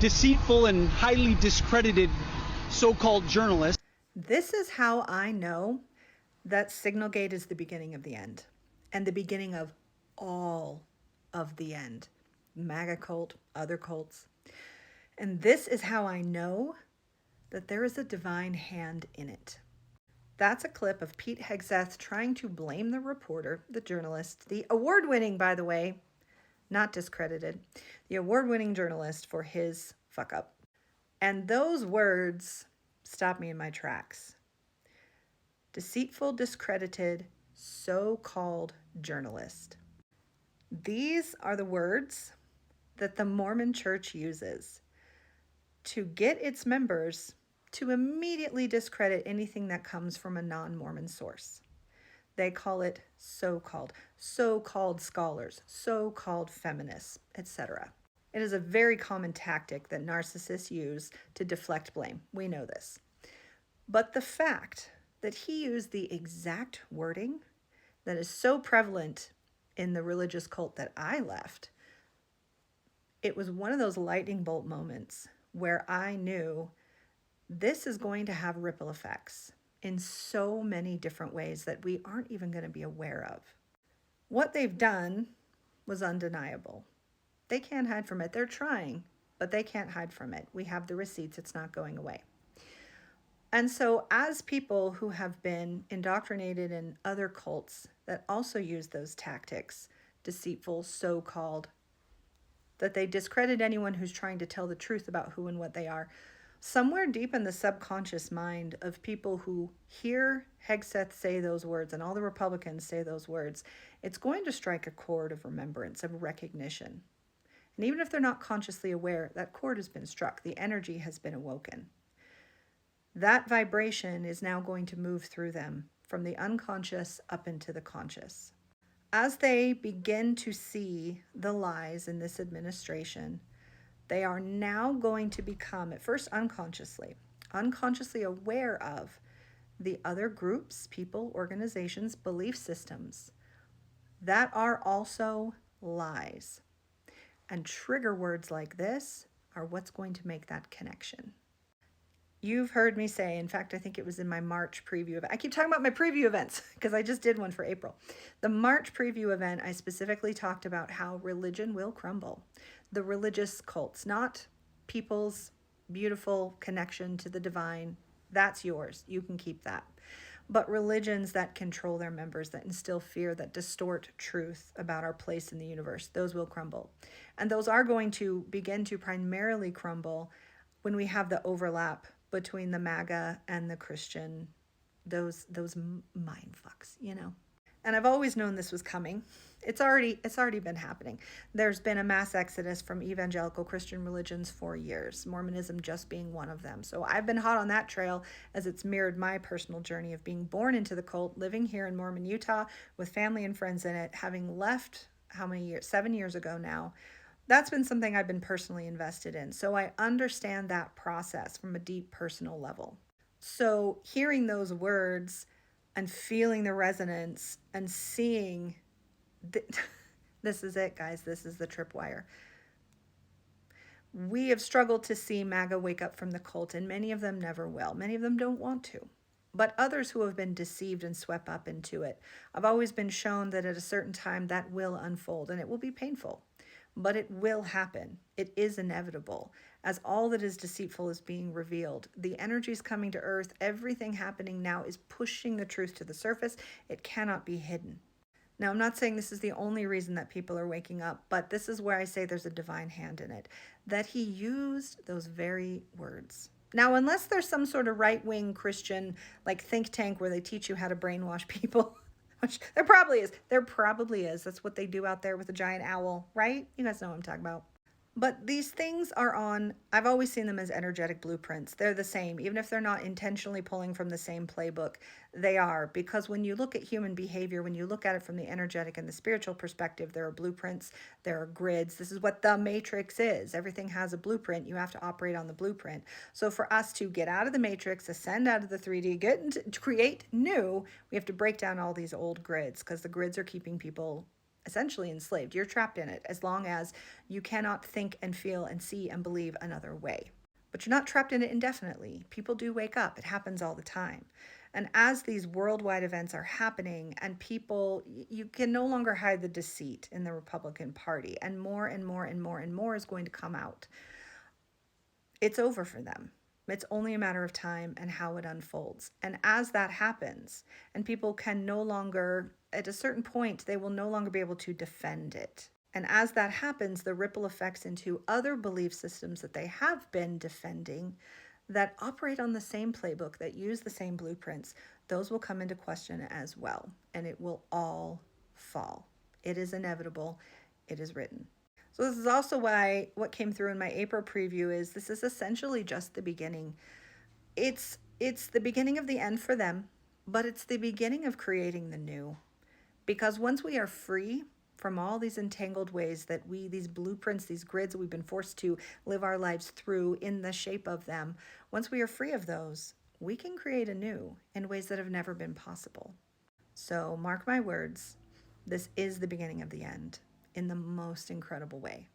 deceitful and highly discredited so-called journalist. This is how I know that SignalGate is the beginning of the end, and the beginning of all of the end. MAGA cult, other cults. And this is how I know that there is a divine hand in it. That's a clip of Pete Hegseth trying to blame the reporter, the journalist, the award-winning, by the way, not discredited, the award-winning journalist for his fuck up. And those words stop me in my tracks. Deceitful, discredited, so-called journalist. These are the words that the Mormon Church uses to get its members to immediately discredit anything that comes from a non-Mormon source. They call it so-called scholars, so-called feminists, etc. It is a very common tactic that narcissists use to deflect blame. We know this. But the fact that he used the exact wording that is so prevalent in the religious cult that I left, it was one of those lightning bolt moments where I knew this is going to have ripple effects in so many different ways that we aren't even going to be aware of. What they've done was undeniable. They can't hide from it. They're trying, but they can't hide from it. We have the receipts. It's not going away. And so as people who have been indoctrinated in other cults that also use those tactics, deceitful, so-called, that they discredit anyone who's trying to tell the truth about who and what they are, somewhere deep in the subconscious mind of people who hear Hegseth say those words and all the Republicans say those words, it's going to strike a chord of remembrance, of recognition. And even if they're not consciously aware, that chord has been struck. The energy has been awoken. That vibration is now going to move through them from the unconscious up into the conscious. As they begin to see the lies in this administration, they are now going to become, at first unconsciously aware of the other groups, people, organizations, belief systems that are also lies. And trigger words like this are what's going to make that connection. You've heard me say, in fact, I think it was in my March preview event. I keep talking about my preview events because I just did one for April. The March preview event, I specifically talked about how religion will crumble. The religious cults, not people's beautiful connection to the divine. That's yours. You can keep that. But religions that control their members, that instill fear, that distort truth about our place in the universe, those will crumble. And those are going to begin to primarily crumble when we have the overlap between the MAGA and the Christian, those mind fucks, you know. And I've always known this was coming. It's already been happening. There's been a mass exodus from evangelical Christian religions for years, Mormonism just being one of them. So I've been hot on that trail as it's mirrored my personal journey of being born into the cult, living here in Mormon, Utah, with family and friends in it, having left, how many years? 7 years ago now. That's been something I've been personally invested in. So I understand that process from a deep personal level. So hearing those words and feeling the resonance and seeing, this is it, guys. This is the tripwire. We have struggled to see MAGA wake up from the cult, and many of them never will. Many of them don't want to. But others who have been deceived and swept up into it, I've always been shown that at a certain time that will unfold, and it will be painful. But it will happen. It is inevitable. As all that is deceitful is being revealed, the energy is coming to earth. Everything happening now is pushing the truth to the surface. It cannot be hidden. Now, I'm not saying this is the only reason that people are waking up, but this is where I say there's a divine hand in it, that he used those very words. Now, unless there's some sort of right-wing Christian like think tank where they teach you how to brainwash people, which there probably is. There probably is. That's what they do out there with a giant owl, right? You guys know what I'm talking about. But these things are on, I've always seen them as energetic blueprints. They're the same. Even if they're not intentionally pulling from the same playbook, they are. Because when you look at human behavior, when you look at it from the energetic and the spiritual perspective, there are blueprints, there are grids. This is what the matrix is. Everything has a blueprint. You have to operate on the blueprint. So for us to get out of the matrix, ascend out of the 3D, get into, to create new, we have to break down all these old grids because the grids are keeping people essentially enslaved. You're trapped in it as long as you cannot think and feel and see and believe another way. But you're not trapped in it indefinitely. People do wake up. It happens all the time. And as these worldwide events are happening and people, you can no longer hide the deceit in the Republican Party, and more and more and more and more is going to come out. It's over for them. It's only a matter of time and how it unfolds. And as that happens, and people can no longer, at a certain point, they will no longer be able to defend it. And as that happens, the ripple effects into other belief systems that they have been defending that operate on the same playbook, that use the same blueprints, those will come into question as well. And it will all fall. It is inevitable. It is written. So this is also why what came through in my April preview is this is essentially just the beginning. It's the beginning of the end for them, but it's the beginning of creating the new. Because once we are free from all these entangled ways that these blueprints, these grids that we've been forced to live our lives through in the shape of them, once we are free of those, we can create anew in ways that have never been possible. So mark my words, this is the beginning of the end in the most incredible way.